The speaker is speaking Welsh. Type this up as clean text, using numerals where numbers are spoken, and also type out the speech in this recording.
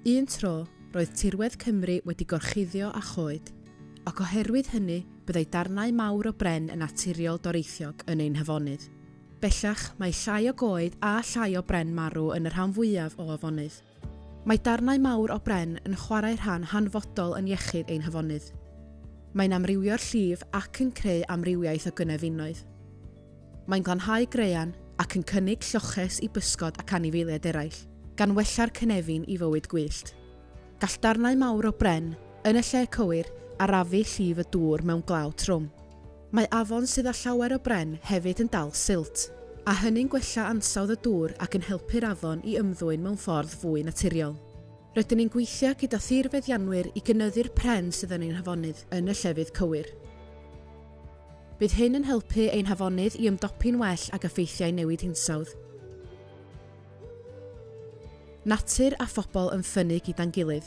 Un tro, roedd tirwedd Cymru wedi gorchuddio a choed, ac oherwydd hynny byddai darnau mawr o bren yn naturiol doreithiog yn ein hafonydd. Bellach, mae llai o goed a llai o bren marw yn y rhan fwyaf o afonydd. Mae darnau mawr o bren yn chwarae rhan hanfodol yn iechyd ein hafonydd. Mae'n amrywio'r llif ac yn creu amrywiaeth o gynefinoedd. Mae'n glanhau grean ac yn cynnig lloches i bysgod ac anifeiliaid eraill, gan wella'r cynefin i fywyd gwyllt. Gall darnau mawr o bren, yn y lle cywir, arafu llif y dŵr mewn glaw trwm. Mae afon sydd â llawer o bren hefyd yn dal silt, a hynny'n gwella ansawdd y dŵr ac yn helpu'r afon i ymddwyn mewn ffordd fwy naturiol. Rydyn ni'n gweithio gyda thirfeddianwyr i gynyddu'r pren sydd yn ein hafonydd yn y llefydd cywir. Bydd hyn yn helpu ein hafonydd i ymdopi'n well ag effeithiau newid hinsawdd. Natur a phobl yn ffynnu gyda'n gilydd.